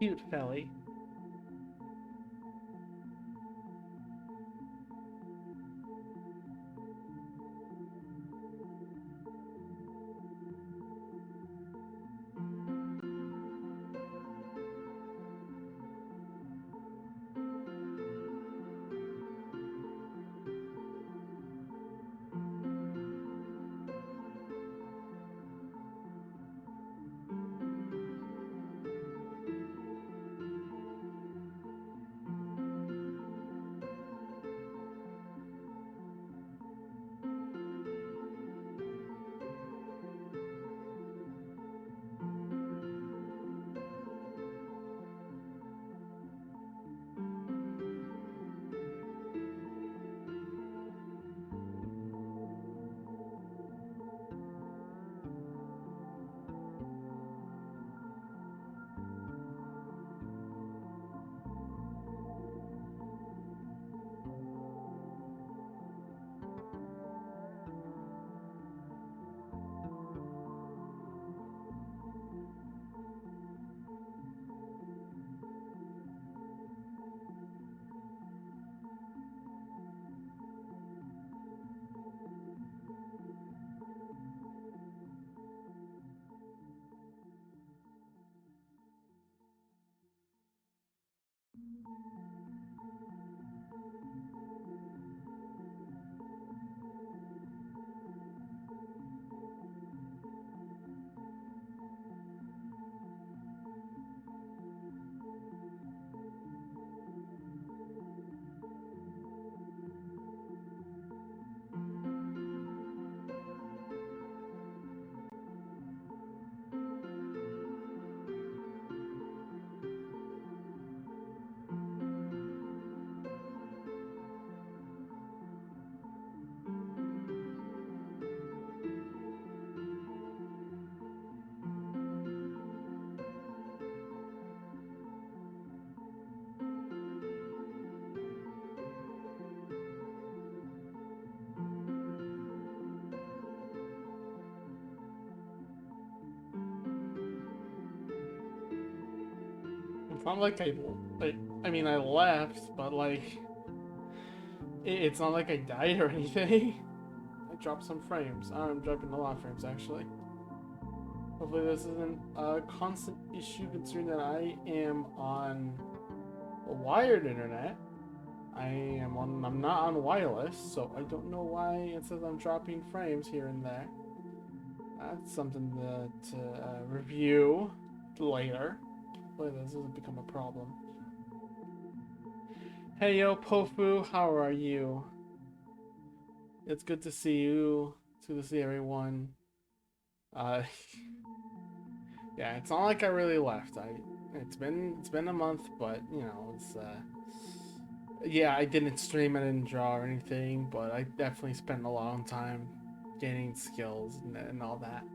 cute Felly. It's not like I mean, I left, but like, it's not like I died or anything. I dropped some frames. I'm dropping a lot of frames, actually. Hopefully this isn't a constant issue, considering that I am on a wired internet. I'm not on wireless, so I don't know why it says I'm dropping frames here and there. That's something to review later. Hopefully this doesn't become a problem. Hey yo, Pofu, how are you? It's good to see you. It's good to see everyone. Yeah, it's not like I really left. It's been a month, but you know, it's yeah, I didn't stream, I didn't draw or anything, but I definitely spent a long time gaining skills and all that.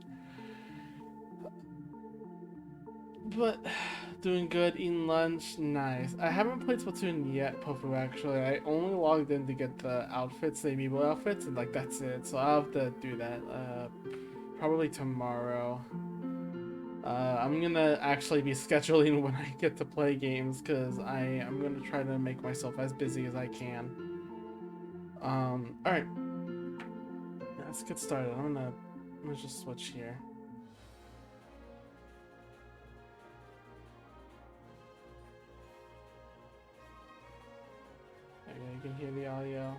But doing good, eating lunch, nice. I haven't played Splatoon yet, Pofu, actually. I only logged in to get the outfits, the amiibo outfits, and like that's it. So I'll have to do that probably tomorrow. I'm gonna actually be scheduling when I get to play games because I'm gonna try to make myself as busy as I can. Alright. Let's get started. I'm gonna just switch here. Okay, you can hear the audio.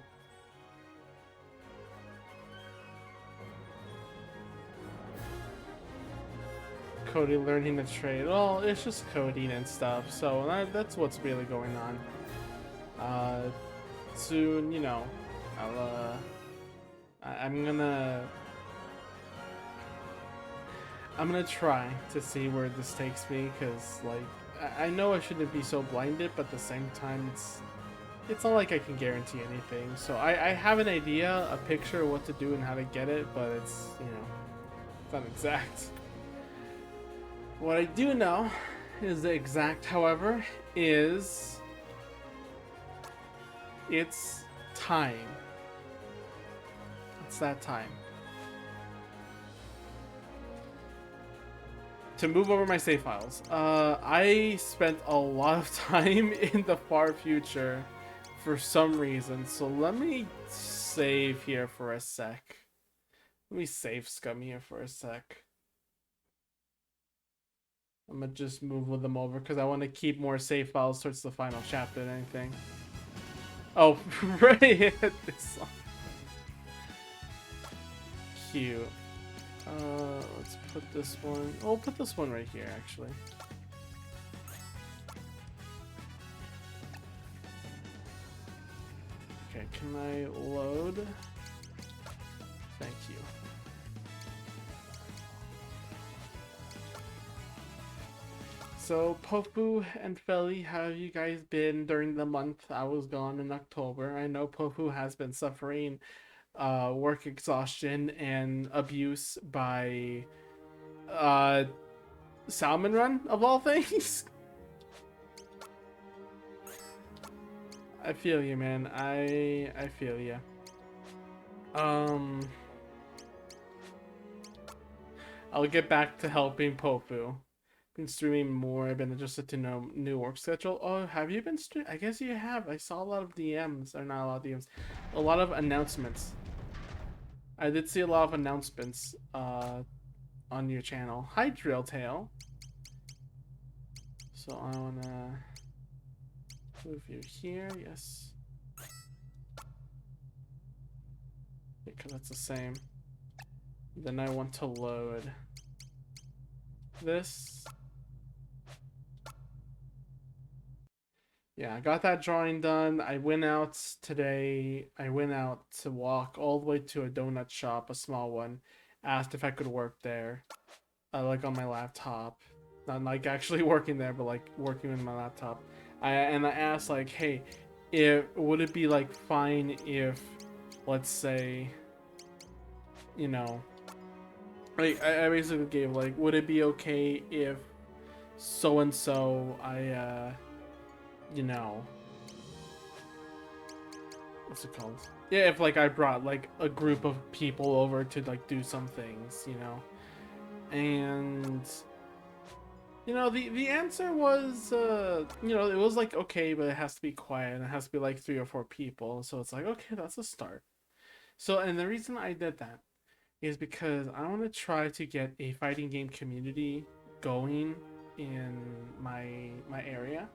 Cody learning to trade. Well, it's just coding and stuff, so that's what's really going on. Soon, you know, I'm gonna try to see where this takes me, because like I know I shouldn't be so blinded, but at the same time it's not like I can guarantee anything. So I have an idea, a picture of what to do and how to get it, but it's, you know, it's not exact. What I do know is the exact, however, is it's time. It's that time. to move over my save files. I spent a lot of time in the far future for some reason, so let me save here for a sec. Let me save scum here for a sec. I'm gonna just move them over because I want to keep more save files towards the final chapter than anything. Oh, right at this one. Cute. Let's put this one. Oh, we'll put this one right here, actually. Okay, can I load? Thank you. So, Pofu and Feli, how have you guys been during the month I was gone in October? I know Pofu has been suffering work exhaustion and abuse by Salmon Run, of all things. I feel you, man. I feel you. I'll get back to helping Pofu. Been streaming more. I've been adjusted to no new work schedule. Oh, have you been streaming? I guess you have. I saw a lot of DMs, or not a lot of DMs, a lot of announcements. I did see a lot of announcements on your channel. Hi, Drilltail. So I wanna move you here. Yes. Because that's the same. Then I want to load this. Yeah, I got that drawing done. I went out today. I went out to walk all the way to a donut shop, a small one. Asked if I could work there, like on my laptop. Not like actually working there, but like working with my laptop. I asked like, hey, would it be like fine if, let's say, you know, like I basically gave like, would it be okay if so and so you know, what's it called? Yeah, if like I brought like a group of people over to like do some things, you know, and you know the answer was you know, it was like okay, but it has to be quiet and it has to be like 3 or 4 people, so it's like okay, that's a start. So and the reason I did that is because I want to try to get a fighting game community going in my area.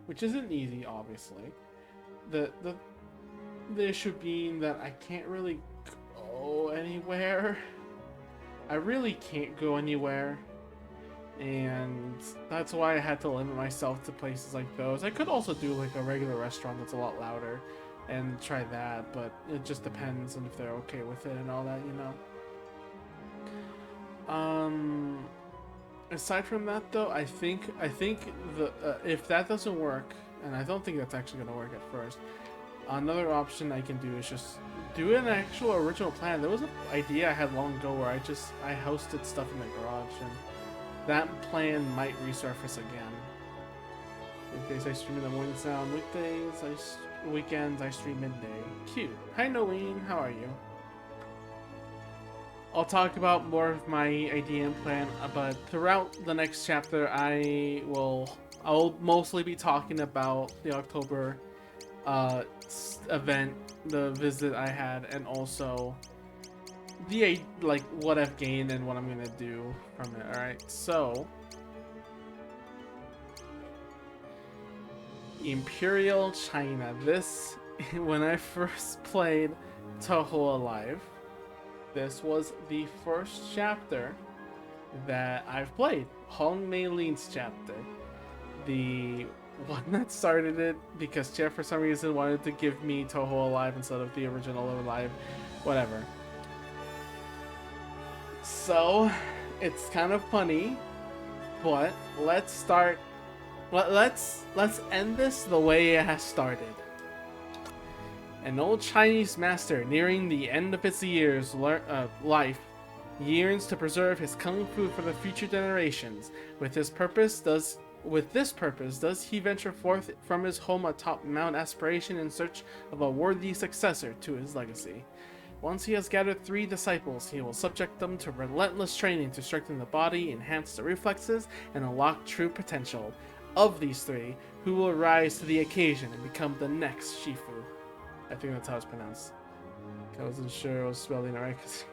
Which isn't easy, obviously. The issue being that I can't really go anywhere. I really can't go anywhere. And that's why I had to limit myself to places like those. I could also do like a regular restaurant that's a lot louder and try that, but it just depends on if they're okay with it and all that, you know. Aside from that, though, I think the if that doesn't work, and I don't think that's actually gonna work at first, another option I can do is just do an actual original plan. There was an idea I had long ago where I hosted stuff in the garage, and that plan might resurface again. Weekdays I stream in the mornings now. On weekdays, weekends I stream midday. Cute. Hi, Noeen. How are you? I'll talk about more of my idea and plan, but throughout the next chapter, I'll mostly be talking about the October event, the visit I had, and also the like what I've gained and what I'm gonna do from it. All right, so Imperial China. This when I first played Touhou Alive. This was the first chapter that I've played. Hong Meiling's chapter. The one that started it because Jeff for some reason wanted to give me Touhou Alive instead of the original Alive. Whatever. So, it's kind of funny, but let's start. Let's end this the way it has started. An old Chinese master nearing the end of his life yearns to preserve his kung fu for the future generations. With this purpose does he venture forth from his home atop Mount Aspiration in search of a worthy successor to his legacy. Once he has gathered 3 disciples, he will subject them to relentless training to strengthen the body, enhance the reflexes, and unlock true potential. Of these 3, who will rise to the occasion and become the next Shifu? I think that's how it's pronounced. I wasn't sure I was spelling it right.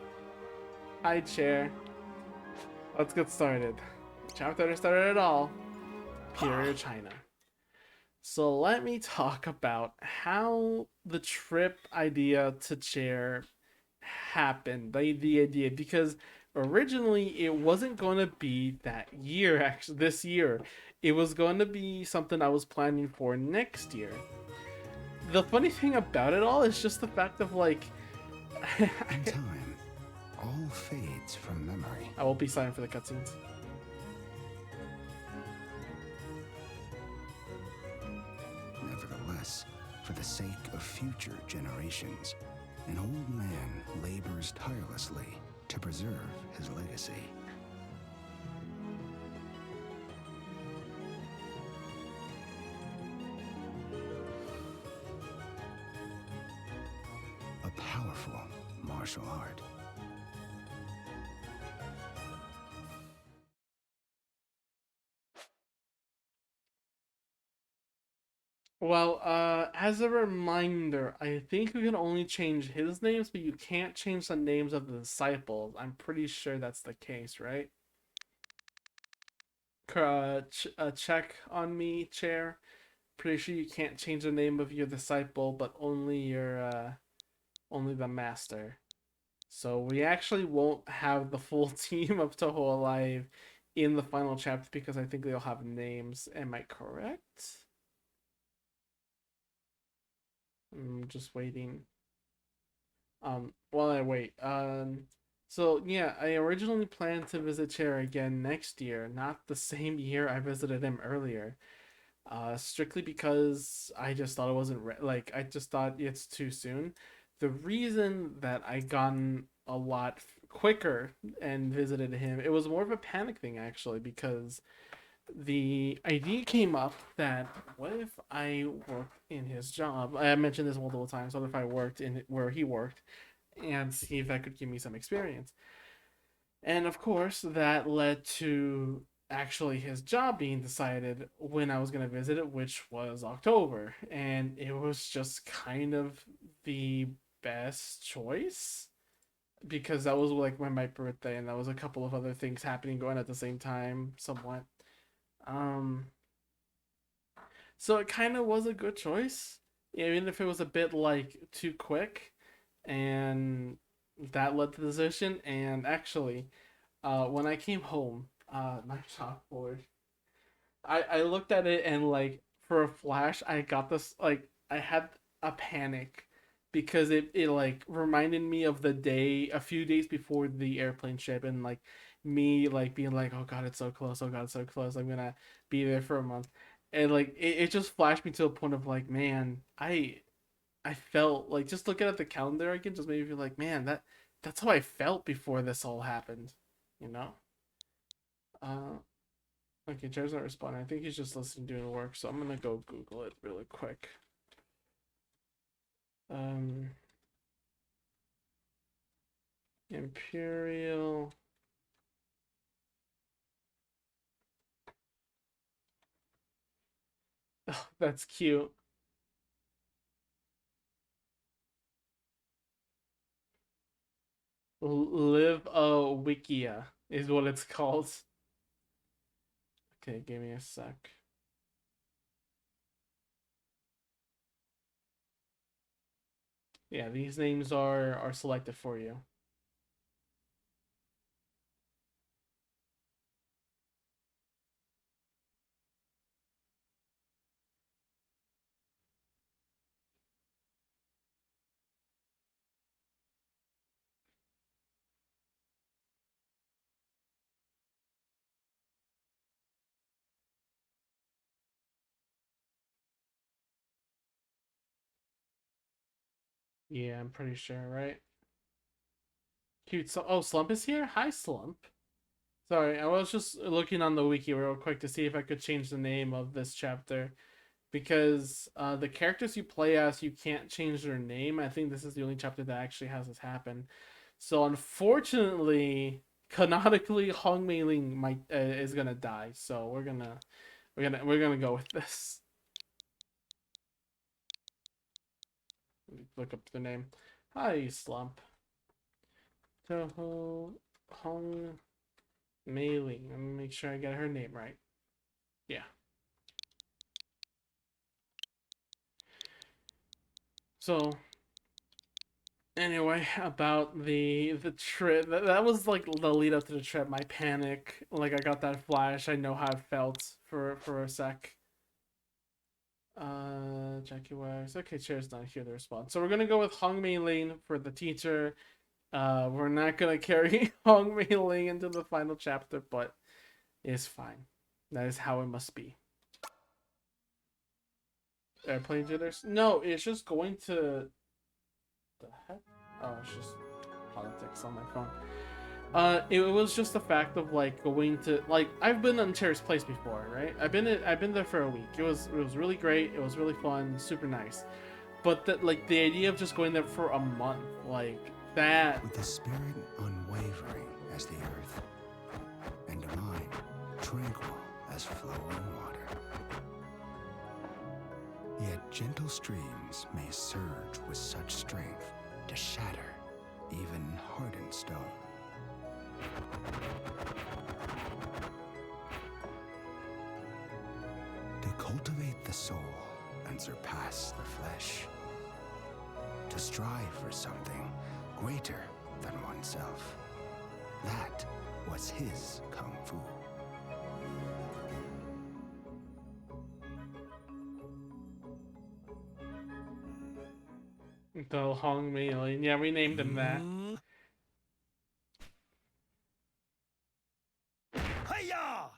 Hi, chair. Let's get started. Chapter that started it all. Imperial China. So let me talk about how the trip idea to chair happened. The idea, because originally it wasn't going to be that year. Actually, this year, it was going to be something I was planning for next year. The funny thing about it all is just the fact of like. In time, all fades from memory. I will be silent for the cutscenes. Nevertheless, for the sake of future generations, an old man labors tirelessly to preserve his legacy. A powerful martial art. Well, as a reminder, I think you can only change his names, but you can't change the names of the disciples. I'm pretty sure that's the case, right? Check on me, chair. Pretty sure you can't change the name of your disciple, but only the master. So we actually won't have the full team of Toho alive in the final chapter because I think they'll have names. Am I correct? I'm just waiting. While I wait. So yeah, I originally planned to visit Chair again next year, not the same year I visited him earlier. Strictly because I just thought it wasn't like I just thought it's too soon. The reason that I gotten a lot quicker and visited him, it was more of a panic thing actually because the idea came up that what if I worked in his job? I mentioned this multiple times. What if I worked in where he worked and see if that could give me some experience? And of course, that led to actually his job being decided when I was going to visit it, which was October. And it was just kind of the best choice because that was like when my birthday and that was a couple of other things happening going at the same time somewhat. Um so it kind of was a good choice, even if it was a bit like too quick, and that led to the decision. And actually, when I came home, my chalkboard, I looked at it and like for a flash, I got this like I had a panic because it like reminded me of the day a few days before the airplane trip and like me like being like, oh god, it's so close, oh god, it's so close, I'm gonna be there for a month. And like it just flashed me to a point of like, man, I felt like just looking at the calendar again just made me feel like, man, that's how I felt before this all happened, you know? Uh Okay, Jared's not responding. I think he's just listening doing work, so I'm gonna go Google it really quick. Um, Imperial. Oh, that's cute. Live a Wikia is what it's called. Okay, give me a sec. Yeah, these names are selected for you. Yeah, I'm pretty sure, right? Cute. So, oh, Slump is here. Hi, Slump. Sorry, I was just looking on the wiki real quick to see if I could change the name of this chapter. because the characters you play as, you can't change their name. I think this is the only chapter that actually has this happen. So unfortunately, canonically, Hong Meiling might is gonna die. So we're gonna go with this. Look up the name. Hi, Slump. Toho Hong Meiling. Let me make sure I get her name right. Yeah. So anyway, about the trip, that was like the lead up to the trip. My panic, like I got that flash. I know how it felt for a sec. Jackie Wires. Okay, Chair's not here to respond. So we're gonna go with Hong Mei Lin for the teacher. We're not gonna carry Hong Mei Lin into the final chapter, but it's fine. That is how it must be. Airplane jitters? No, it's just going to. The heck? Oh, it's just politics on my phone. It was just the fact of like going to like I've been on Chair's place before, right? I've been there for a week. It was really great. It was really fun, super nice. But that like the idea of just going there for a month, like that. With a spirit unwavering as the earth, and a mind tranquil as flowing water. Yet gentle streams may surge with such strength to shatter even hardened stone. To cultivate the soul and surpass the flesh. To strive for something greater than oneself. That was his kung fu. The Hong Mei Lin. Yeah, we named him that. Hiya!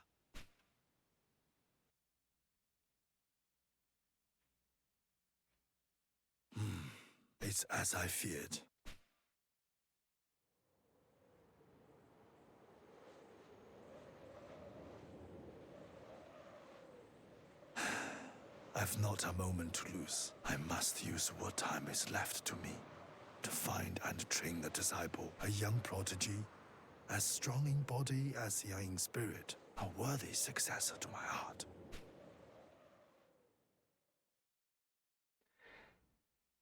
It's as I feared. I've not a moment to lose. I must use what time is left to me to find and train the disciple, a young prodigy, as strong in body as young in spirit, a worthy successor to my heart.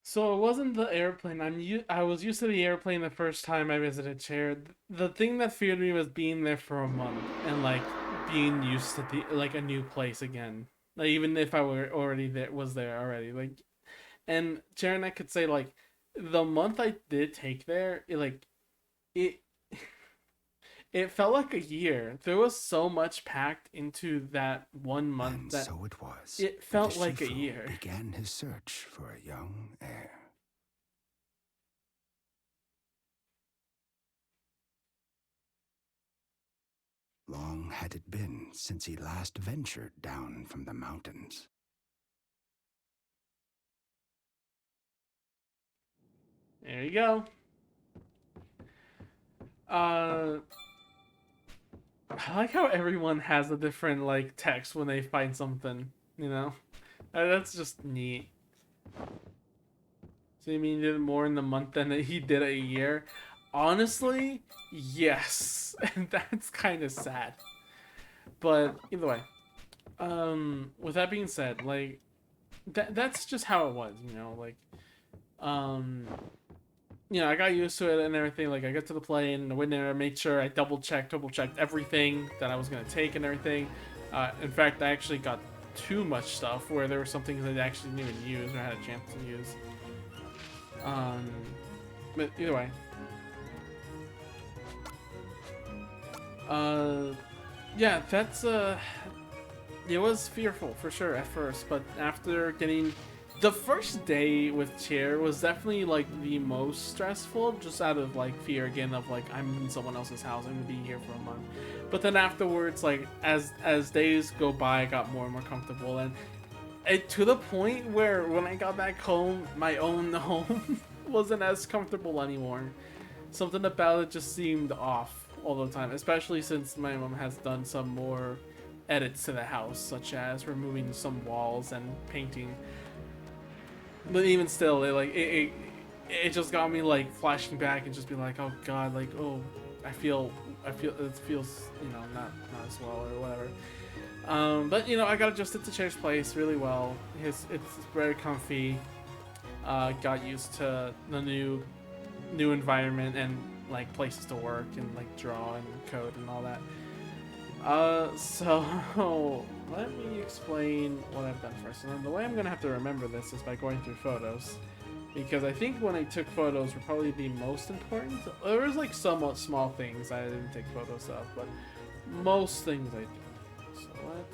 So it wasn't the airplane. I was used to the airplane the first time I visited Chair. The thing that feared me was being there for a month and like being used to the like a new place again. Like even if I were already there, was there already. Like, and Chair and I could say like the month I did take there, it it felt like a year. There was so much packed into that 1 month And that so it was. it felt the like a Shifu year. began his search for a young heir. Long had it been since he last ventured down from the mountains. There you go. I like how everyone has a different like text when they find something, you know? That's just neat. So you mean he did more in the month than he did a year? Honestly, yes. And that's kind of sad. But either way. With that being said, like that's just how it was, you know, like I got used to it and everything. Like, I got to the plane and I went there, I made sure I double checked everything that I was gonna take and everything. In fact, I actually got too much stuff where there were some things I actually didn't even use or had a chance to use. But either way. Yeah, that's it was fearful for sure at first, but after getting the first day with Chair was definitely like the most stressful, just out of like fear again of like I'm in someone else's house, I'm gonna be here for a month. But then afterwards, like as days go by, I got more and more comfortable, and to the point where when I got back home, my own home wasn't as comfortable anymore. Something about it just seemed off all the time, especially since my mom has done some more edits to the house, such as removing some walls and painting. But even still, it just got me like flashing back and just being like, oh god, like, oh, I feel it feels, you know, not as well or whatever. But you know, I got adjusted to Chair's place really well. It's very comfy. Got used to the new environment and like places to work and like draw and code and all that. So let me explain what I've done first. And then the way I'm gonna have to remember this is by going through photos, because I think when I took photos were probably the most important. There was like somewhat small things I didn't take photos of, but most things I did. So let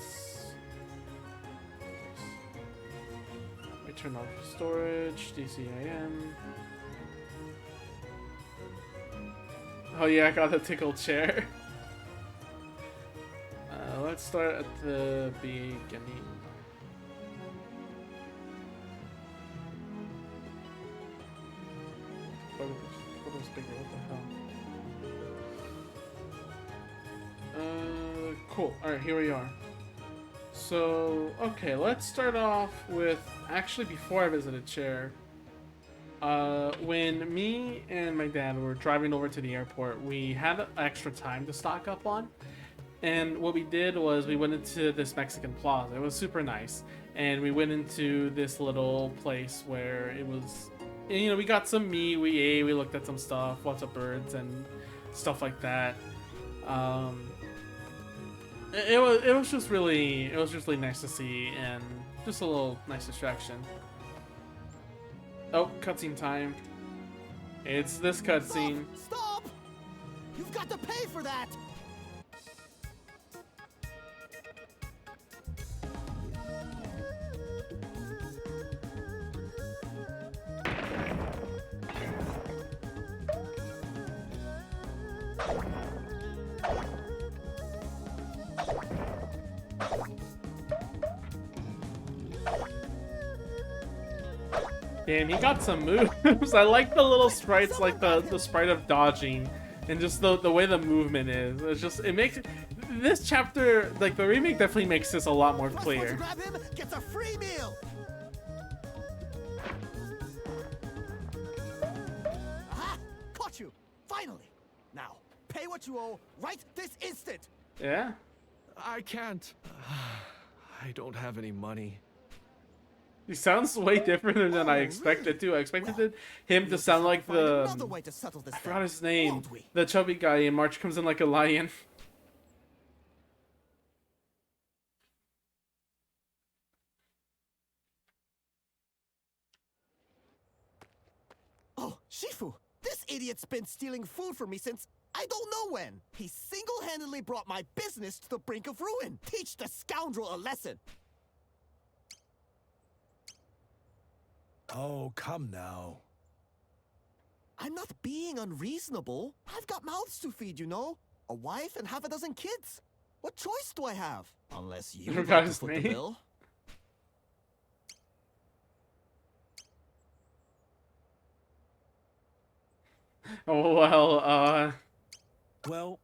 me turn off storage, DCIM. Oh yeah, I got the tickle chair. Let's start at the beginning. Photos bigger, what the hell? Cool. Alright, here we are. So, okay, let's start off with, actually before I visited Chair, when me and my dad were driving over to the airport, we had extra time to stock up on. And what we did was we went into this Mexican plaza. It was super nice. And we went into this little place where it was, you know, we got some meat, we ate, we looked at some stuff, lots of birds and stuff like that. It was just really nice to see, and just a little nice distraction. Oh, cutscene time. It's this cutscene. Stop! You've got to pay for that! Damn, he got some moves. I like the little sprites, like the sprite of dodging, and just the way the movement is. It's just, it makes this chapter, like the remake, definitely makes this a lot more clear. Grab him, gets a free meal. Aha! Caught you! Finally! Now, pay what you owe right this instant! Yeah? I can't. I don't have any money. He sounds way different than I expected to. I expected him to sound like the... I forgot his name. The chubby guy in March Comes In Like a Lion. Oh, Shifu! This idiot's been stealing food from me since I don't know when. He single-handedly brought my business to the brink of ruin. Teach the scoundrel a lesson. Oh, come now. I'm not being unreasonable. I've got mouths to feed, you know. A wife and half a dozen kids. What choice do I have? Unless you forgot want to his foot name. the bill. Oh, well, Well,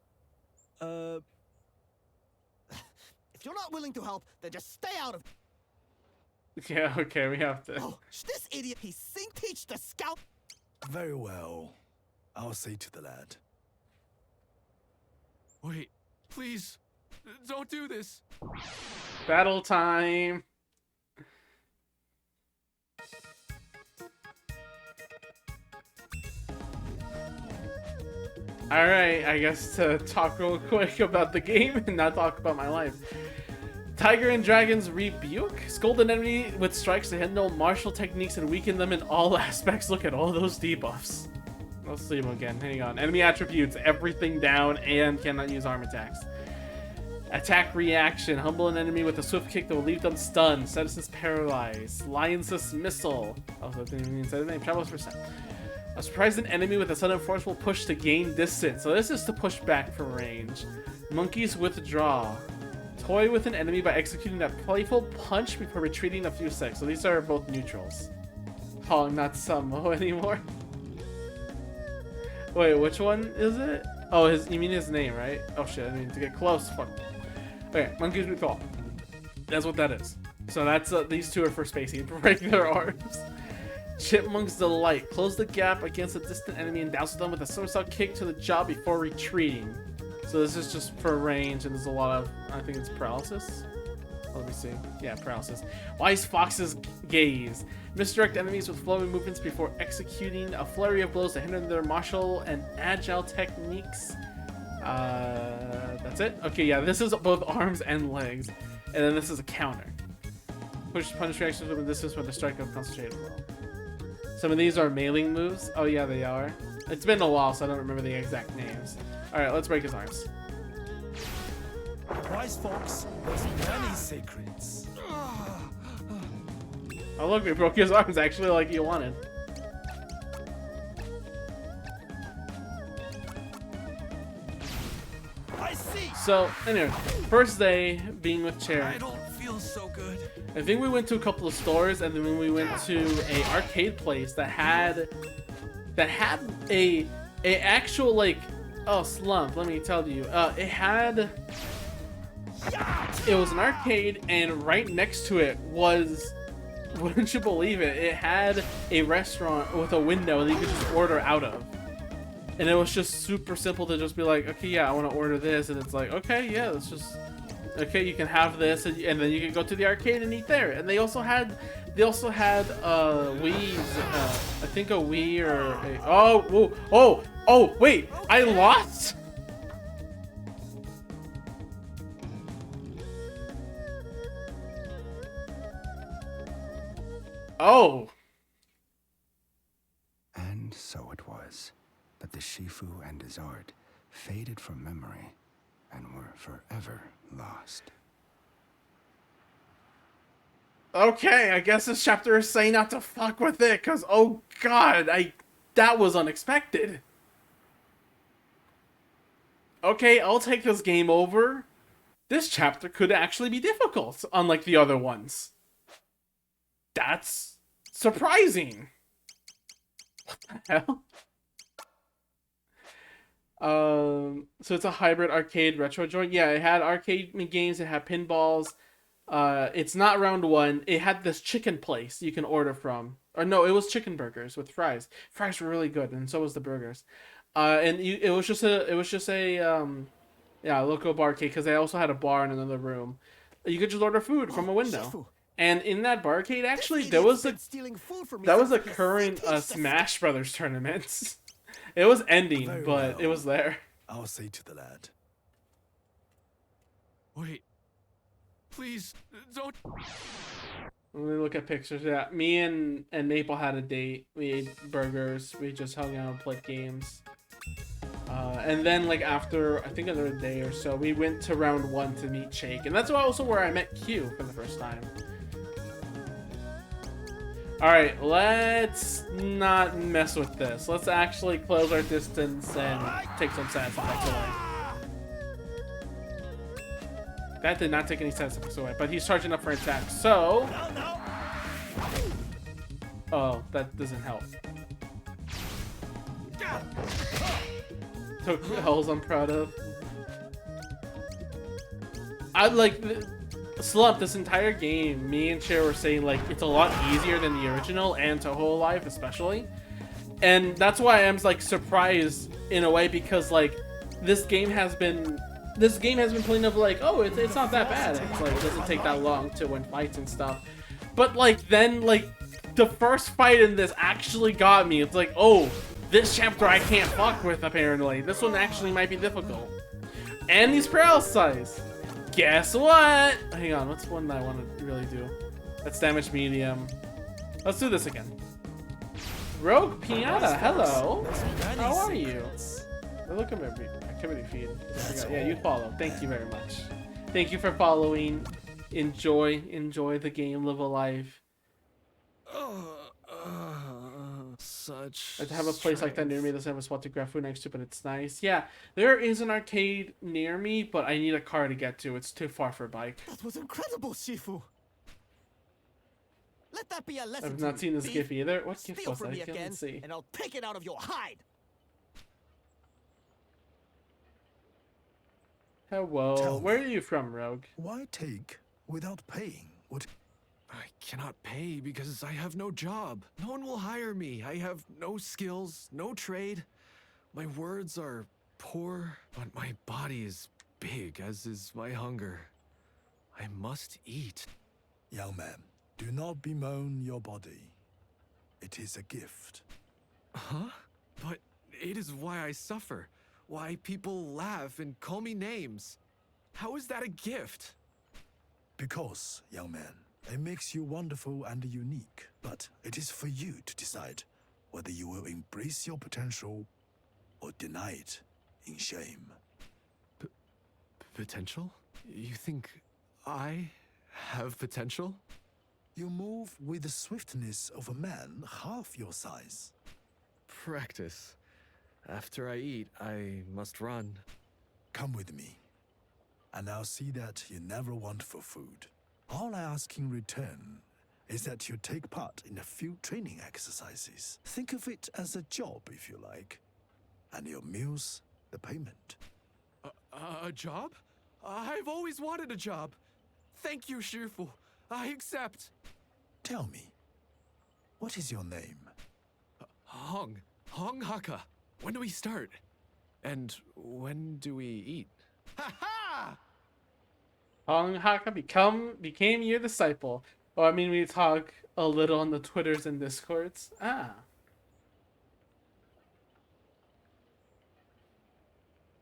If you're not willing to help, then just stay out of... yeah, okay, we have to. Oh, this idiot, he teach the scout... very well. I'll say to the lad. Wait, please, don't do this. Battle time. Alright, I guess to talk real quick about the game and not talk about my life. Tiger and Dragon's Rebuke. Scold an enemy with strikes to handle martial techniques and weaken them in all aspects. Look at all those debuffs. Let's see them again. Hang on. Enemy attributes. Everything down and cannot use arm attacks. Attack reaction. Humble an enemy with a swift kick that will leave them stunned. Status paralyzed. Lion's Missile. Also, didn't even say the name. Travels for set. Surprise an enemy with a sudden forceful push to gain distance. So this is to push back from range. Monkey's Withdraw. Toy with an enemy by executing that playful punch before retreating a few seconds. So these are both neutrals. Oh, not Samo anymore. Wait, which one is it? Oh, you mean his name, right? Oh shit, I need to get close. Fuck. Okay, Monkey's Recall. That's what that is. So that's these two are for spacing. Break their arms. Chipmunk's Delight. Close the gap against a distant enemy and douse them with a somersault kick to the jaw before retreating. So this is just for range, and there's a lot of, I think it's paralysis. Let me see. Yeah, paralysis. Wise Fox's Gaze. Misdirect enemies with flowing movements before executing a flurry of blows to hinder their martial and agile techniques. That's it? Okay, yeah, this is both arms and legs. And then this is a counter. Push punish reactions with distance with a strike of concentrated blow. Some of these are mailing moves. Oh yeah, they are. It's been a while, so I don't remember the exact names. Alright, let's break his arms. Wise fox, there's many secrets. Oh look, we broke his arms actually like you wanted. I see. So, anyway, first day being with Cherry. I don't feel so good. I think we went to a couple of stores, and then we went to a arcade place that had a actual like, oh slump. Let me tell you, it was an arcade, and right next to it was, wouldn't you believe it? It had a restaurant with a window that you could just order out of. And it was just super simple to just be like, okay, yeah, I want to order this, and it's like, okay, yeah, let's just, okay, you can have this, and then you can go to the arcade and eat there. And they also had Wii's, I think a Wii or a, oh, wait, I lost. Oh. And so it was that the Shifu and his art faded from memory and were forever lost. Okay, I guess this chapter is saying not to fuck with it, cause oh god, that was unexpected. Okay, I'll take this game over. This chapter could actually be difficult, unlike the other ones. That's surprising. What the hell? So it's a hybrid arcade retro joint. Yeah, it had arcade games, it had pinballs. It's not round one. It had this chicken place you can order from. Or no, it was chicken burgers with fries. Fries were really good, and so was the burgers. It was just a local barcade, because they also had a bar in another room. You could just order food from a window. And in that barcade, actually, that was a current Smash Brothers tournament. It was ending, Very but well. it was there. I'll say to the lad. Wait. Please, don't. Let me look at pictures. Yeah, me and Maple had a date. We ate burgers. We just hung out and played games. And then, like, after, I think another day or so, we went to round one to meet Shake. And that's also where I met Q for the first time. Alright, let's not mess with this. Let's actually close our distance and take some stats effects away. That did not take any stats effects away, but he's charging up for attack, so... Oh, that doesn't help. Took L's I'm proud of. I like... Slump, this entire game, me and Cher were saying, like, it's a lot easier than the original, and Toho Alive especially. And that's why I'm, like, surprised in a way, because, like, this game has been playing of, like, oh, it's not that bad. It's, like, it doesn't take that long to win fights and stuff. But, like, then, like, the first fight in this actually got me. It's like, oh, this chapter I can't fuck with, apparently. This one actually might be difficult. And these paralysis. Guess what? Hang on, what's one that I want to really do? That's damage medium. Let's do this again. Rogue Piata, hello. How are you? Look at my activity feed. Yeah, you follow. Thank you very much. Thank you for following. Enjoy the game, live a life. Such. I have a place like that near me. Doesn't have a spot to grab food next to, but it's nice. Yeah, there is an arcade near me, but I need a car to get to. It's too far for a bike. That was incredible, Shifu. Let that be a lesson. I've not seen this GIF either. What GIF Steal was from that? me I can't again, see. and I'll pick it out of your hide. Hello. Tell Where me. are you from, Rogue? Why take without paying? What? I cannot pay because I have no job. No one will hire me. I have no skills, no trade. My words are poor, but my body is big, as is my hunger. I must eat. Young man, do not bemoan your body. It is a gift. Huh? But it is why I suffer. Why people laugh and call me names. How is that a gift? Because, young man, it makes you wonderful and unique. But it is for you to decide whether you will embrace your potential or deny it in shame. Potential? You think I have potential? You move with the swiftness of a man half your size. Practice. After I eat, I must run. Come with me, and I'll see that you never want for food. All I ask in return is that you take part in a few training exercises. Think of it as a job, if you like, and your meals, the payment. A job? I've always wanted a job. Thank you, Shifu. I accept. Tell me, what is your name? Hong Haka. When do we start? And when do we eat? Ha ha! Hong Haka became your disciple. Oh, I mean, we talk a little on the Twitters and Discords. Ah.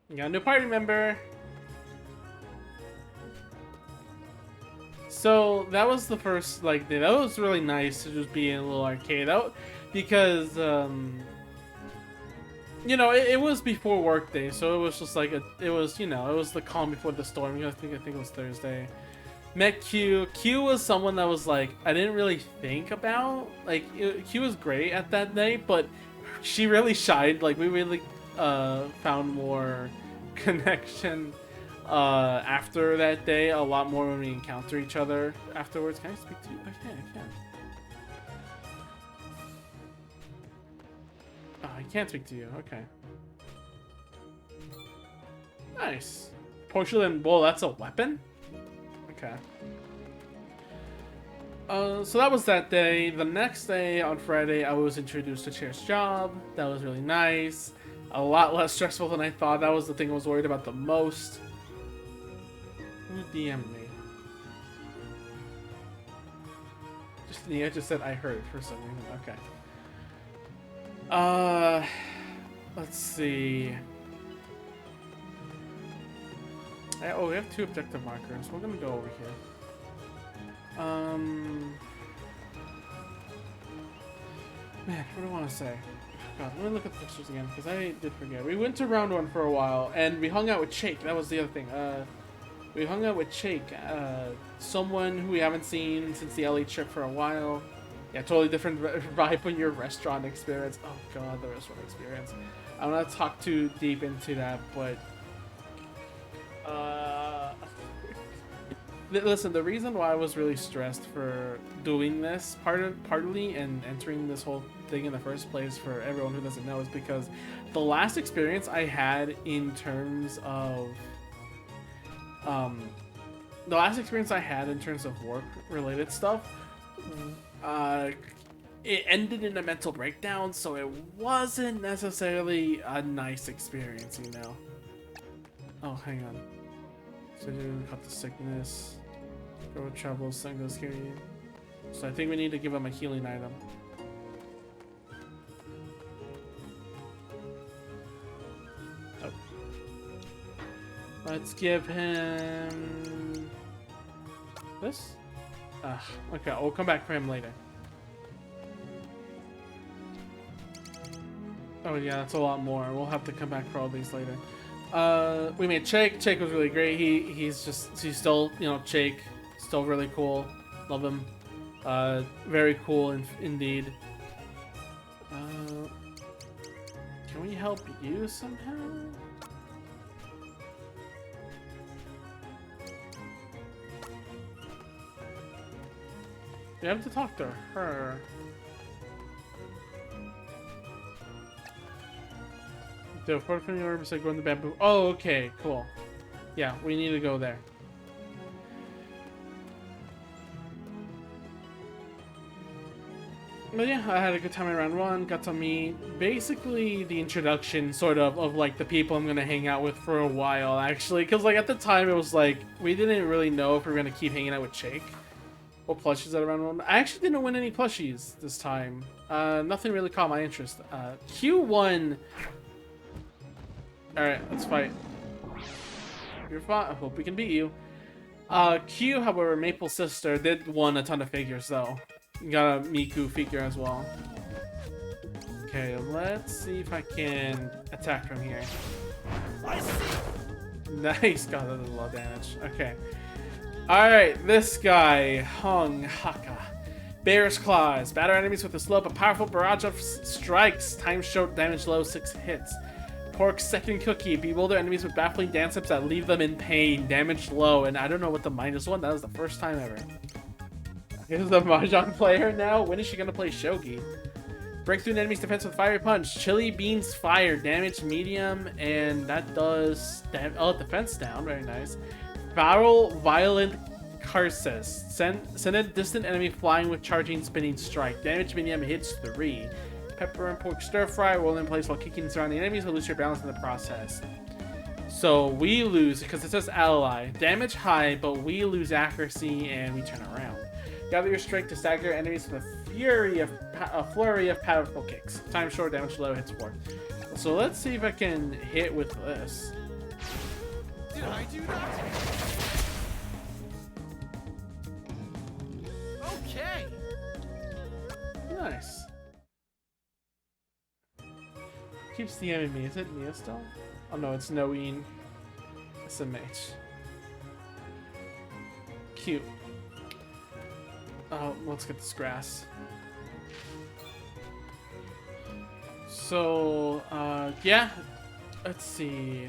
You got a new party member. So that was the first like day. That was really nice to just be in a little arcade out because you know it was before work day, so it was just like it was the calm before the storm. I think it was Thursday. Met Q. Q was someone that was like I didn't really think about. Like Q was great at that day, but she really shined. Like we really found more connection after that day, a lot more when we encounter each other afterwards. Can I speak to you? I can. Oh, I can't speak to you. Okay. Nice. Porcelain bowl, that's a weapon? Okay. So that was that day. The next day, on Friday, I was introduced to Chair's job. That was really nice. A lot less stressful than I thought. That was the thing I was worried about the most. Who DM'd me? Nia just said I heard for some reason. Okay. Let's see. Oh, we have 2 objective markers. We're gonna go over here. Man, what do I want to say? God, let me look at the pictures again because I did forget. We went to round 1 for a while and we hung out with Chake. That was the other thing. We hung out with Chake, someone who we haven't seen since the LA trip for a while. Yeah, totally different vibe when your restaurant experience. Oh god, the restaurant experience. I'm not talk too deep into that, but listen, the reason why I was really stressed for doing this partly and entering this whole thing in the first place for everyone who doesn't know is because the last experience I had in terms of work related stuff, it ended in a mental breakdown, so it wasn't necessarily a nice experience, you know. Oh, hang on. So you cut the sickness. Go with trouble, sing those here. So I think we need to give him a healing item. Oh. Let's give him this. Okay, we'll come back for him later. Oh yeah, that's a lot more. We'll have to come back for all these later. We made Chake. Chake was really great. He's still, you know, Chake. Still really cool. Love him. Very cool indeed. Can we help you somehow? We have to talk to her. The fourth from your said go in the bamboo. Oh, okay, cool. Yeah, we need to go there. But yeah, I had a good time in round 1. Got to meet basically the introduction, sort of like the people I'm gonna hang out with for a while, actually. Because like at the time, it was like we didn't really know if we were gonna keep hanging out with Jake. What plushies at round 1? I actually didn't win any plushies this time. Nothing really caught my interest. Q1. All right, let's fight. You're fine. I hope we can beat you. Q, however, Maple's sister did won a ton of figures though. Got a Miku figure as well. Okay, let's see if I can attack from here. Nice, got a lot of damage. Okay. Alright, this guy, Hung Haka. Bear's Claws. Batter enemies with a slow but powerful barrage of strikes. Time short, damage low, 6 hits. Pork's second cookie. Bewilder enemies with baffling dance steps that leave them in pain. Damage low, and I don't know what the -1. That was the first time ever. Here's the Mahjong player now. When is she gonna play Shogi? Breakthrough an enemy's defense with Fiery Punch. Chili Beans Fire. Damage medium, and that does defense down. Very nice. Barrel Violent Curses. Send a distant enemy flying with charging spinning strike. Damage medium, hits 3. Pepper and pork stir fry. Roll in place while kicking surrounding enemies to lose your balance in the process. So we lose because it says ally. Damage high, but we lose accuracy and we turn around. Gather your strength to stagger enemies with a flurry of powerful kicks. Time short, damage low, hits 4. So let's see if I can hit with this. Did I do that? Okay. Nice. Keeps DMing me. Is it Mia still? Oh no, it's Noeen. SMH. Cute. Oh, let's get this grass. So, yeah. Let's see.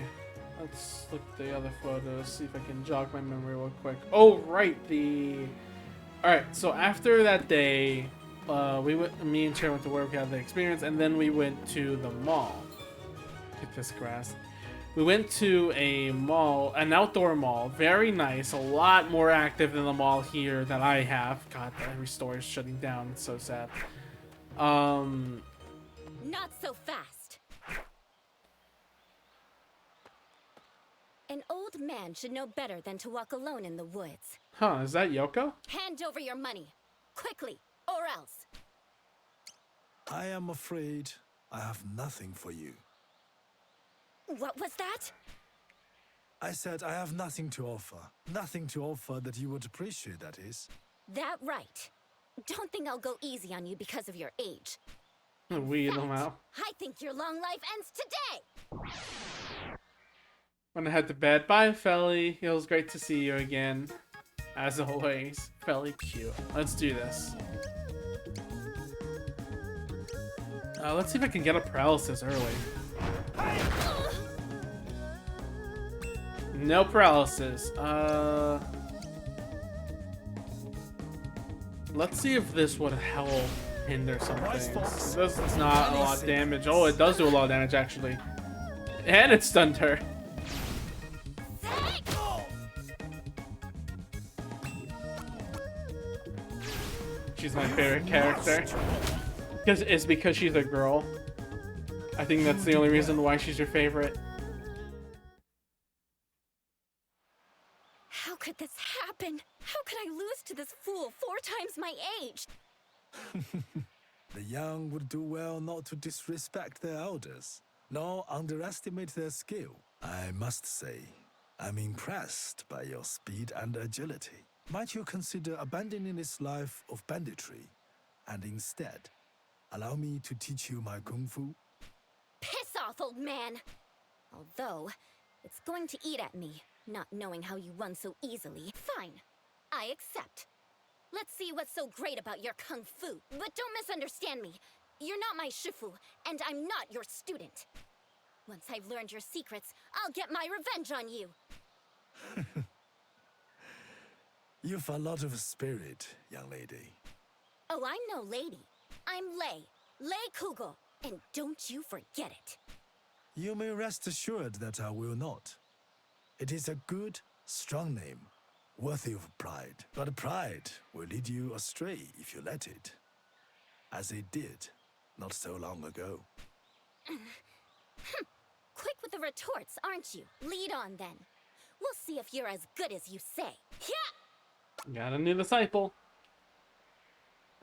Let's look at the other photos, see if I can jog my memory real quick. Oh, right, Alright, so after that day, me and Cher went to work, we had the experience, and then we went to the mall. Get this grass. We went to a mall, an outdoor mall, very nice, a lot more active than the mall here that I have. God, every store is shutting down, it's so sad. Not so fast. An old man should know better than to walk alone in the woods. Huh, is that Yoko? Hand over your money, quickly, or else. I am afraid I have nothing for you. What was that? I said I have nothing to offer. Nothing to offer that you would appreciate, that is. That right. Don't think I'll go easy on you because of your age. Weed them out. I think your long life ends today. When I head to bed. Bye, Felly. It was great to see you again. As always. Felly cute. Let's do this. Let's see if I can get a paralysis early. No paralysis. Let's see if this would help hinder something. This is not a lot of damage. Oh, it does do a lot of damage, actually. And it stunned her. She's my favorite character. It's because she's a girl. I think that's the only reason why she's your favorite. How could this happen? How could I lose to this fool 4 times my age? The young would do well not to disrespect their elders, nor underestimate their skill. I must say, I'm impressed by your speed and agility. Might you consider abandoning this life of banditry, and instead, allow me to teach you my kung fu? Piss off, old man! Although, it's going to eat at me, not knowing how you won so easily. Fine, I accept. Let's see what's so great about your kung fu. But don't misunderstand me. You're not my shifu, and I'm not your student. Once I've learned your secrets, I'll get my revenge on you. You've a lot of spirit, young lady. Oh, I'm no lady. I'm Lei Kugo, and don't you forget it. You may rest assured that I will not. It is a good, strong name, worthy of pride. But pride will lead you astray if you let it, as it did not so long ago. Quick with the retorts, aren't you? Lead on then. We'll see if you're as good as you say. Got a new disciple.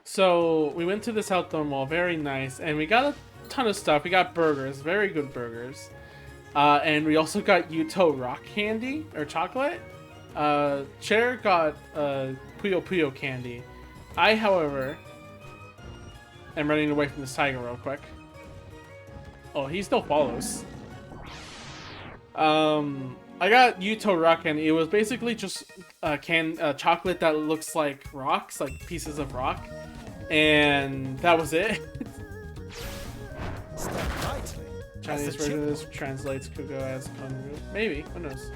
So we went to this outdoor mall, very nice, and we got a ton of stuff. We got burgers, very good burgers. And we also got Yuto rock candy, or chocolate. Cher got Puyo Puyo candy. I, however, am running away from this tiger real quick. Oh, he still follows. I got Yuto rock candy. It was basically just chocolate that looks like rocks, like pieces of rock. And that was it. Step lightly. Chinese version of this translates Kugo as Konru. Maybe, who knows?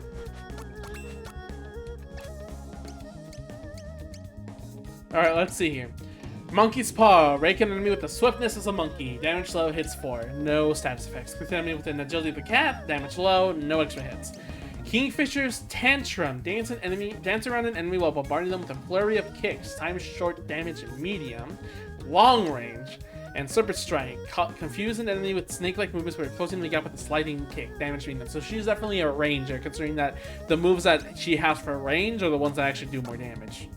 Alright, let's see here. Monkey's Paw. Rake an enemy with the swiftness as a monkey. Damage low, hits 4. No status effects. Click the enemy with an agility of a cat. Damage low, no extra hits. Kingfisher's Tantrum. Dance around an enemy while bombarding them with a flurry of kicks. Time short, damage medium. Long range. And Serpent Strike. Confuse an enemy with snake-like movements where closing the gap with a sliding kick. Damage medium. So she's definitely a ranger, considering that the moves that she has for range are the ones that actually do more damage.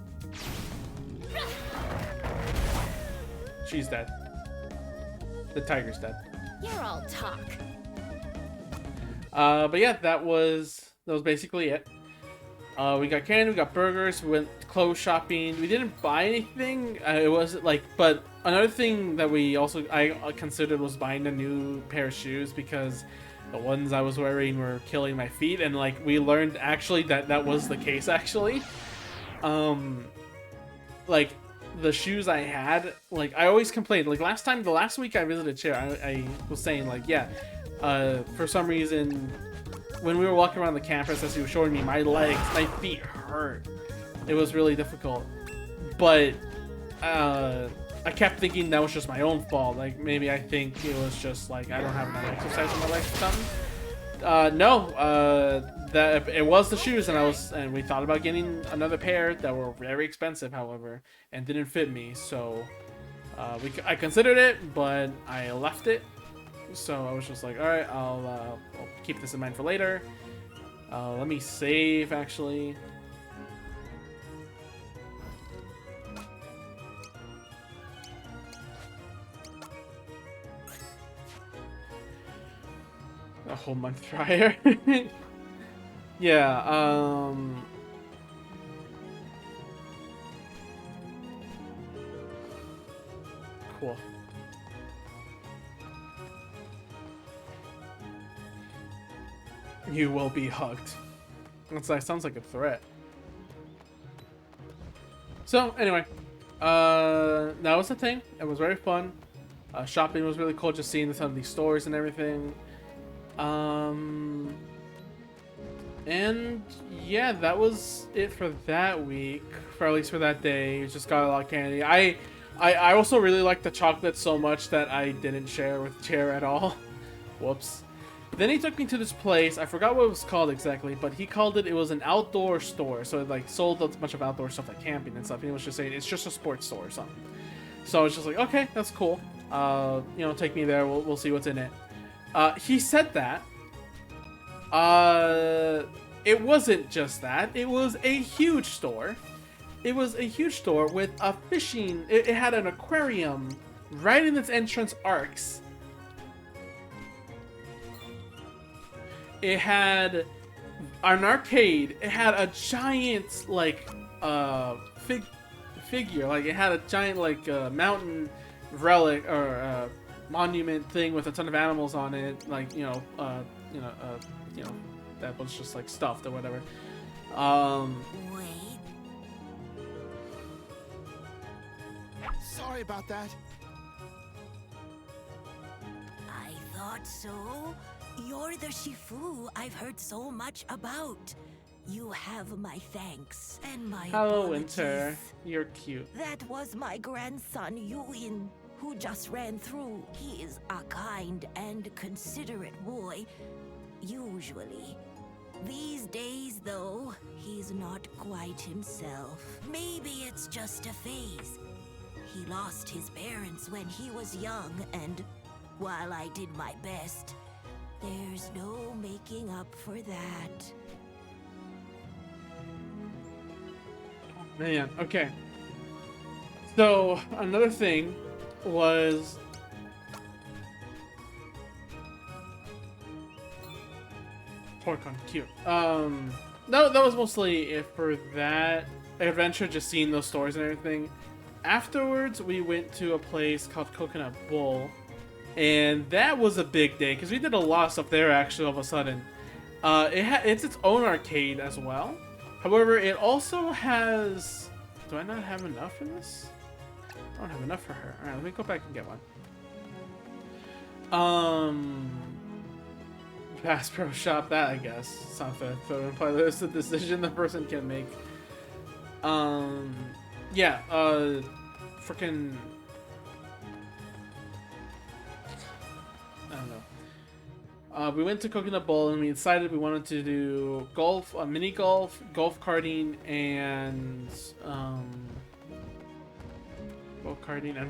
She's dead. The tiger's dead. You're all talk. But yeah, that was basically it. We got candy, we got burgers, we went clothes shopping. We didn't buy anything. It wasn't like, but another thing that I considered was buying a new pair of shoes because the ones I was wearing were killing my feet, and like we learned actually that was the case actually. Like the shoes I had, like I always complained. Like the last week I visited Chair, I was saying like, yeah, for some reason when we were walking around the campus as he was showing me my feet hurt. It was really difficult, but I kept thinking that was just my own fault. Like maybe I think it was just like I don't have enough exercise in my legs or something. No, that it was the shoes, and we thought about getting another pair that were very expensive, however, and didn't fit me. So I considered it, but I left it. So I was just like, all right, I'll keep this in mind for later. Let me save actually. A whole month prior. Yeah, cool. You will be hugged. That sounds like a threat. So, anyway, that was the thing. It was very fun. Shopping was really cool, just seeing some of these stores and everything. And yeah, that was it for that week, for at least for that day. Just got a lot of candy. I also really liked the chocolate so much that I didn't share with Chair at all. Whoops. Then he took me to this place. I forgot what it was called exactly, but he called it was an outdoor store. So it like sold a bunch of outdoor stuff like camping and stuff. And he was just saying it's just a sports store or something. So I was just like, okay, that's cool. You know, take me there. We'll see what's in it. He said that. It wasn't just that. It was a huge store. It was a huge store with a fishing. It had an aquarium right in its entrance arcs. It had an arcade. It had a giant like figure. Like it had a giant like mountain relic or monument thing with a ton of animals on it. Like that was just like stuffed or whatever. Wait. Sorry about that. I thought so. You're the Shifu I've heard so much about. You have my thanks and my Hello, apologies. Winter. You're cute. That was my grandson, Yuin, who just ran through. He is a kind and considerate boy, usually. These days, though, he's not quite himself. Maybe it's just a phase. He lost his parents when he was young, and while I did my best, there's no making up for that. Man, okay. So, another thing was... Porcon, cute. That was mostly it for that adventure, just seeing those stories and everything. Afterwards, we went to a place called Coconut Bowl, and that was a big day, because we did a lot of stuff there, actually, all of a sudden. It's its own arcade as well. However, it also has... Do I not have enough for this? I don't have enough for her. Alright, let me go back and get one. Bass Pro Shop, that I guess. It's not fair. It's a decision the person can make. Yeah, freaking... I don't know. We went to Coconut Bowl and we decided we wanted to do golf, mini golf, golf karting, and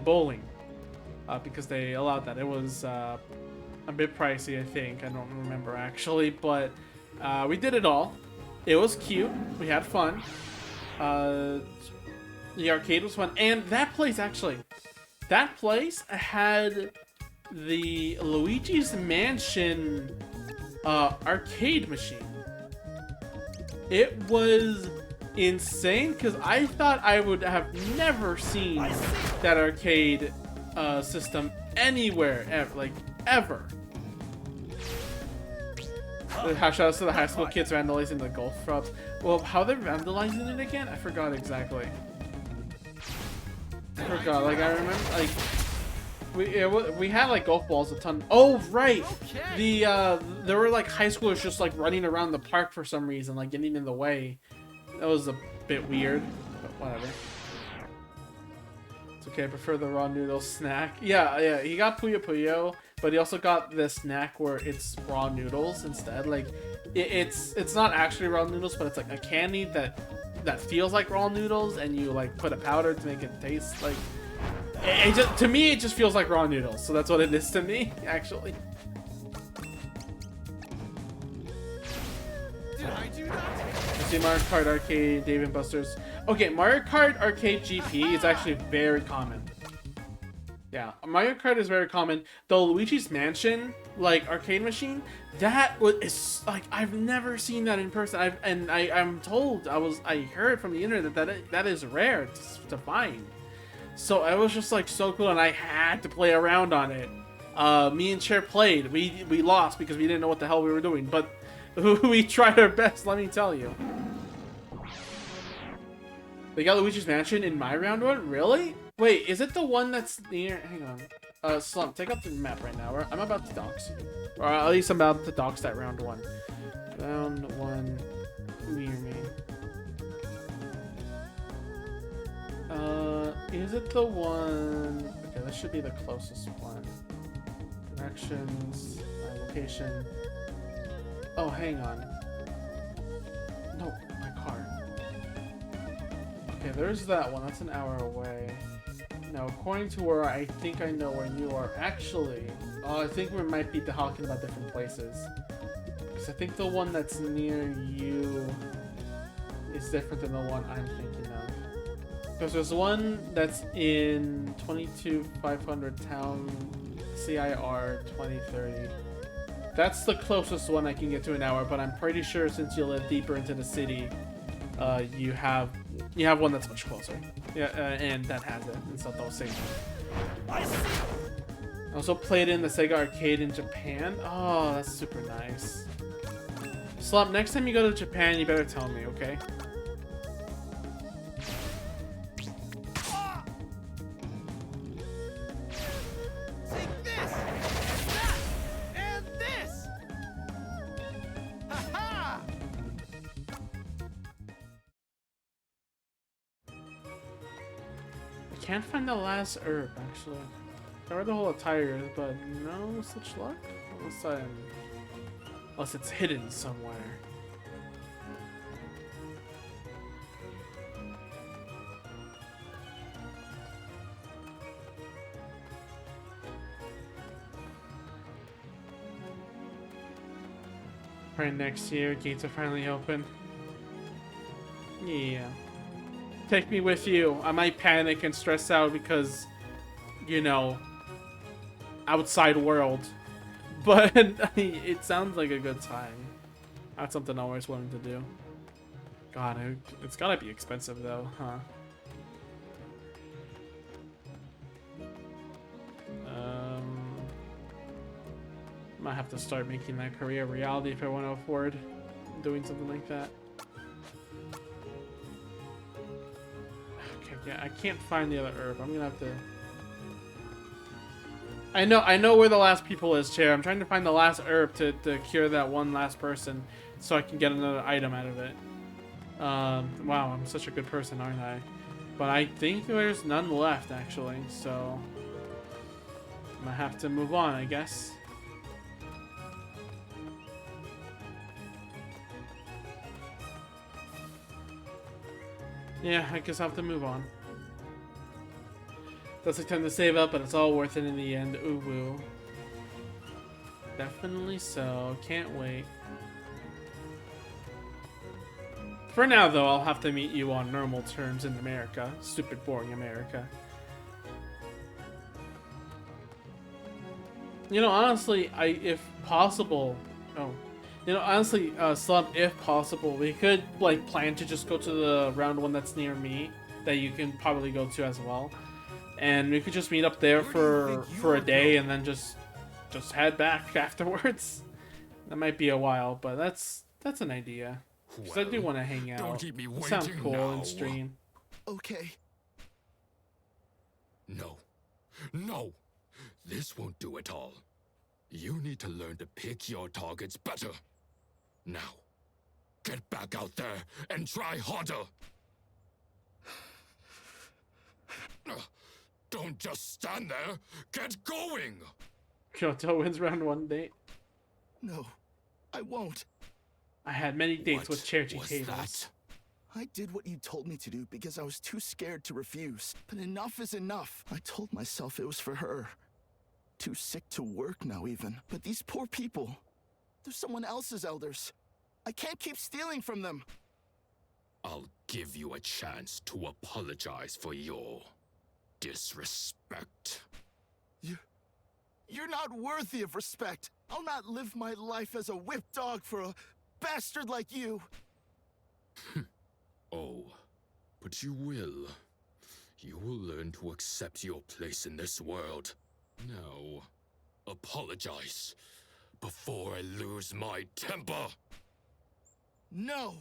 bowling, because they allowed that. It was a bit pricey, I think. I don't remember actually, but we did it all. It was cute. We had fun. The arcade was fun, and that place had the Luigi's Mansion arcade machine. It was insane because I thought I would have never seen that arcade system anywhere ever. Shout outs to the high school kids vandalizing the golf props. Well, how they're vandalizing it again? I forgot exactly. I forgot. Like I remember, like we had like golf balls a ton. Oh right, there were like high schoolers just like running around the park for some reason, like getting in the way. That was a bit weird, but whatever. It's okay. I prefer the raw noodle snack. Yeah. He got Puyo Puyo, but he also got the snack where it's raw noodles instead. Like it's not actually raw noodles, but it's like a candy that feels like raw noodles, and you like put a powder to make it taste like. To me, it just feels like raw noodles, so that's what it is to me, actually. Did I do that? I see Mario Kart Arcade, Dave and Buster's. Okay, Mario Kart Arcade GP is actually very common. Yeah, Mario Kart is very common. The Luigi's Mansion, like, arcade machine, is like, I've never seen that in person. I'm told, I heard from the internet that is rare to find. So I was just like so cool, and I had to play around on it. Me and Cher played. We lost because we didn't know what the hell we were doing, but we tried our best, let me tell you. They got Luigi's Mansion in my round one? Really? Wait, is it the one that's near... Hang on. Slump, take up the map right now. I'm about to dox you. Or at least I'm about to dox that round one. Round one near me. Is it the one... Okay, this should be the closest one. Directions, location. Oh, hang on. No, my car. Okay, there's that one. That's an hour away. Now, according to where I think I know where you are, actually... Oh, I think we might be talking about different places. Because I think the one that's near you is different than the one I'm thinking of. Because there's one that's in 22500 Town CIR 2030. That's the closest one I can get to an hour, but I'm pretty sure since you live deeper into the city, you have one that's much closer. Yeah, and that has it. It's not the same one. I also played in the Sega Arcade in Japan. Oh, that's super nice. Slump, next time you go to Japan, you better tell me, okay? Can't find the last herb, actually. I read the whole attire, but no such luck. Unless it's hidden somewhere. girlfriend next year. Gates are finally open. Yeah. Take me with you. I might panic and stress out because, you know, outside world. But it sounds like a good time. That's something I always wanted to do. God, it's gotta be expensive though, huh? Might have to start making that career a reality if I want to afford doing something like that. Okay, yeah, I can't find the other herb. I'm gonna have to. I know where the last people is, Chair. I'm trying to find the last herb to cure that one last person, so I can get another item out of it. Wow, I'm such a good person, aren't I? But I think there's none left actually, so I'm gonna have to move on, I guess. Yeah, I guess I'll have to move on. Does take time to save up, but it's all worth it in the end. Ooh woo. Definitely so. Can't wait. For now, though, I'll have to meet you on normal terms in America. Stupid, boring America. You know, honestly, if possible... Oh. You know, honestly, Slump, if possible, we could, like, plan to just go to the round one that's near me, that you can probably go to as well. And we could just meet up there for a day and then just head back afterwards. That might be a while, but that's an idea. Because I do want to hang out. Don't keep me waiting. Sounds cool now. and stream. Okay. No. No. This won't do at all. You need to learn to pick your targets better. Now, get back out there and try harder. Don't just stand there. Get going. Kyoto wins round one date. No, I won't. I had many dates What with Cherchi was tables. that? I did what you told me to do because I was too scared to refuse. But enough is enough. I told myself it was for her. Too sick to work now even. But these poor people, they're someone else's elders. I can't keep stealing from them. I'll give you a chance to apologize for your disrespect. You're not worthy of respect. I'll not live my life as a whip dog for a bastard like you. Oh, but you will. You will learn to accept your place in this world. Now, apologize before I lose my temper. No.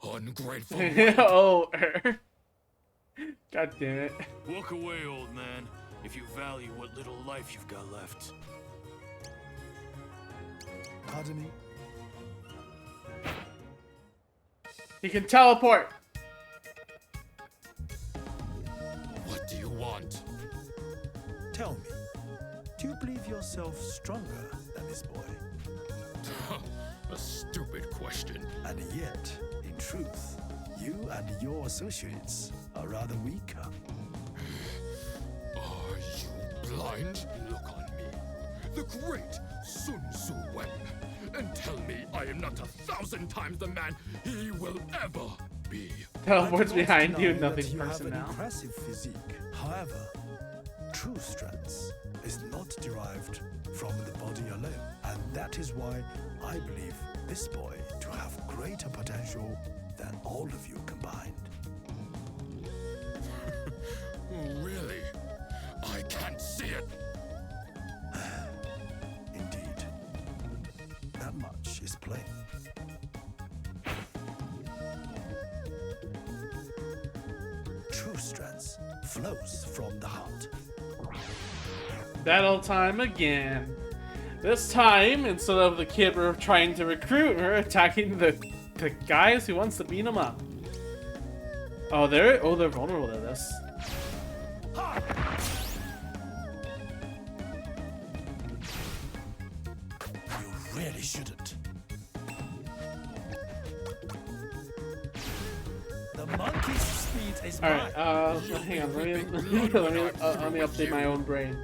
Ungrateful. Oh, God damn it. Walk away, old man, if you value what little life you've got left. Pardon me? He can teleport. What do you want? Tell me, do you believe yourself stronger than this boy? A stupid question. And yet, in truth, you and your associates are rather weaker. Are you blind? Look on me, the great Sun Tzu Wen, and tell me I am not 1,000 times the man he will ever be. Teleports I do not behind you, deny nothing that you have personal. an impressive physique. However, true strength is not derived from the body alone. And that is why I believe this boy to have greater potential than all of you combined. Really? I can't see it. Indeed. That much is plain. True strength flows from the heart. That old time again. This time, instead of the kid we're trying to recruit, we're attacking the guys who wants to beat him up. Oh, they're vulnerable to this. You really shouldn't. The monkey's speed is All right, mine. hang on. Let me update my own brain.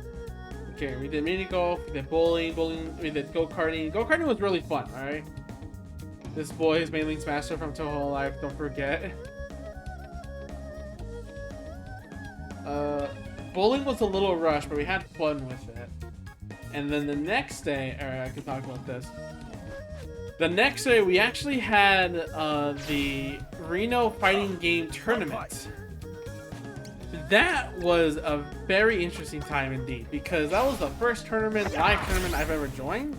Okay, we did mini golf, we did bowling, we did go-karting. Go-karting was really fun, alright? This boy is Meiling's master from Toho Life, don't forget. Bowling was a little rushed, but we had fun with it. And then the next day, alright, I can talk about this. The next day, we actually had the Reno Fighting Game Tournament. That was a very interesting time indeed, because that was the first tournament, live tournament I've ever joined.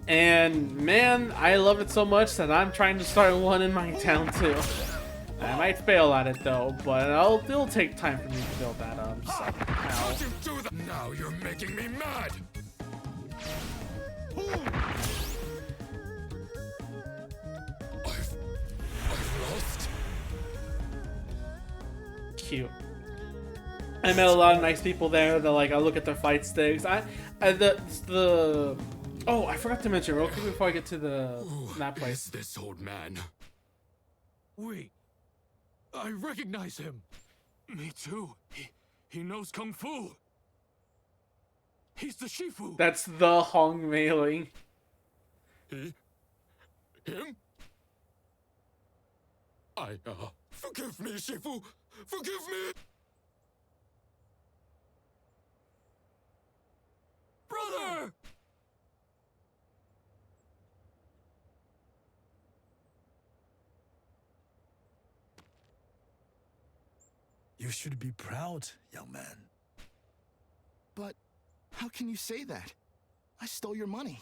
And man, I love it so much that I'm trying to start one in my town too. I might fail at it though, but it'll take time for me to build that up. So, Now you're making me mad. I've lost. Cute. I met a lot of nice people there that like I look at their fight sticks. Oh, I forgot to mention real quick before I get to that place. Is this old man? Wait, I recognize him. Me too. He knows Kung Fu. He's the Shifu. That's the Hong Meiling. Him? Forgive me, Shifu. Forgive me. Brother! You should be proud, young man. But how can you say that? I stole your money.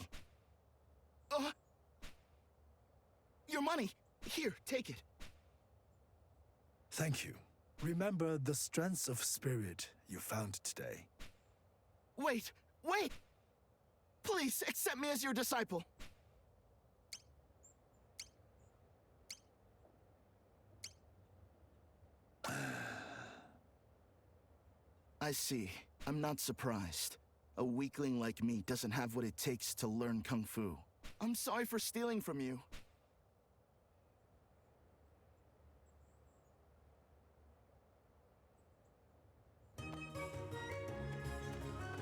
Your money! Here, take it. Thank you. Remember the strength of spirit you found today. Wait! Please, accept me as your disciple. I see. I'm not surprised. A weakling like me doesn't have what it takes to learn Kung Fu. I'm sorry for stealing from you.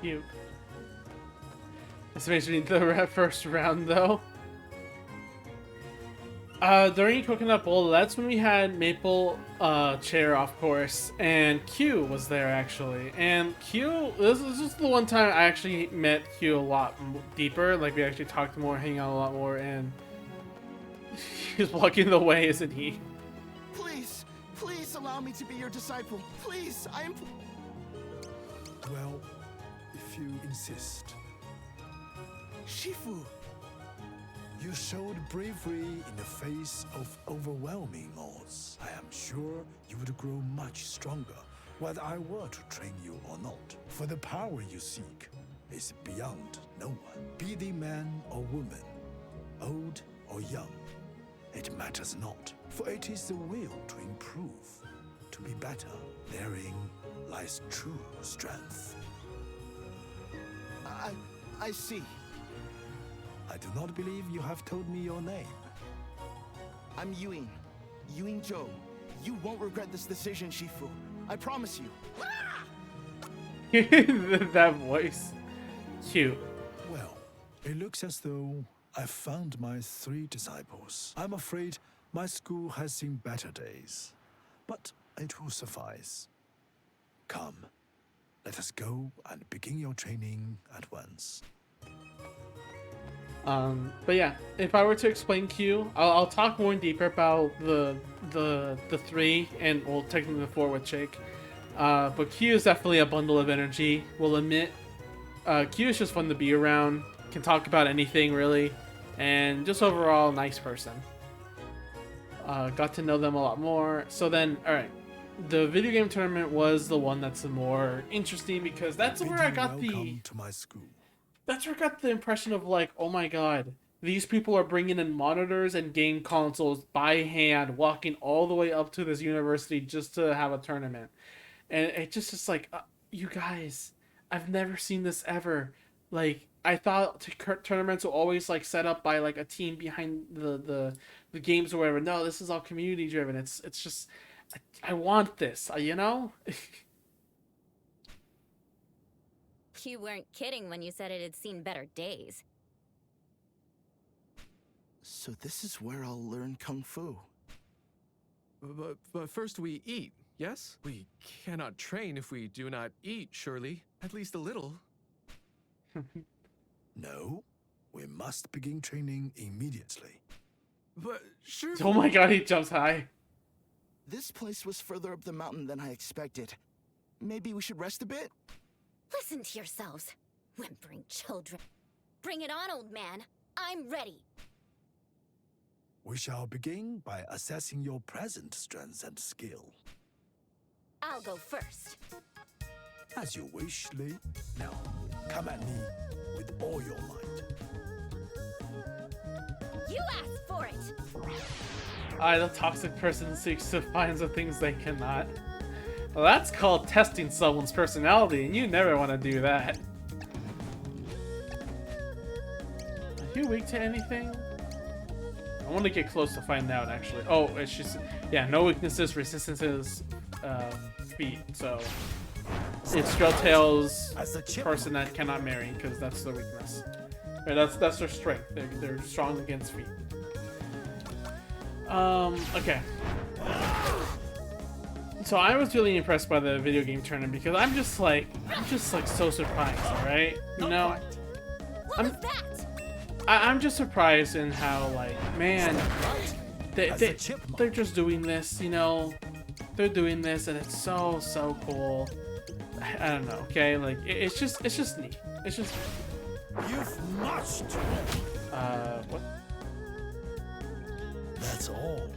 Cute. Especially the first round though. During Coconut Bowl, that's when we had Maple Chair, of course, and Q was there actually. And Q, this is just the one time I actually met Q a lot deeper. Like we actually talked more, hang out a lot more, and he's blocking the way, isn't he? Please allow me to be your disciple. Please, I am. Well, if you insist. Shifu. You showed bravery in the face of overwhelming odds. I am sure you would grow much stronger, whether I were to train you or not. For the power you seek is beyond no one. Be the man or woman, old or young, it matters not. For it is the will to improve, to be better. Therein lies true strength. I see. I do not believe you have told me your name. I'm Ewing Zhou. You won't regret this decision, Shifu. I promise you. That voice. Cute. Well, it looks as though I've found my 3 disciples. I'm afraid my school has seen better days, but it will suffice. Come, let us go and begin your training at once. But yeah, if I were to explain Q, I'll talk more deeper about the 3 and well technically the 4 with Chick. But Q is definitely a bundle of energy. We'll admit, Q is just fun to be around. Can talk about anything really, and just overall nice person. Got to know them a lot more. So then, all right, the video game tournament was the one that's the more interesting because that's where I got Welcome to my school. That's where I got the impression of like, oh my god, these people are bringing in monitors and game consoles by hand, walking all the way up to this university just to have a tournament. And it just like, you guys, I've never seen this ever. Like, I thought tournaments were always like set up by like a team behind the games or whatever. No, this is all community driven. It's just, I want this, you know? You weren't kidding when you said it had seen better days. So this is where I'll learn Kung Fu. But first we eat, yes? We cannot train if we do not eat, surely. At least a little. No, we must begin training immediately. But sure. Oh my god, he jumps high. This place was further up the mountain than I expected. Maybe we should rest a bit? Listen to yourselves. Whimpering children. Bring it on, old man. I'm ready. We shall begin by assessing your present strength and skill. I'll go first. As you wish, Li. Now, come at me with all your might. You asked for it! The toxic person seeks to find the things they cannot. Well, that's called testing someone's personality, and you never want to do that. Are you weak to anything? I want to get close to find out, actually. Oh, it's just... Yeah, no weaknesses, resistances, feet, so... It's Drelltail's person that cannot marry, because that's their weakness. Right, that's their strength. They're strong against feet. Okay. So I was really impressed by the video game tournament because I'm just like so surprised, alright? You know? I'm just surprised in how, like, man, they're just doing this, you know? They're doing this and it's so cool. I don't know, okay? Like, it's just neat. It's just neat. You've marched. What? That's all.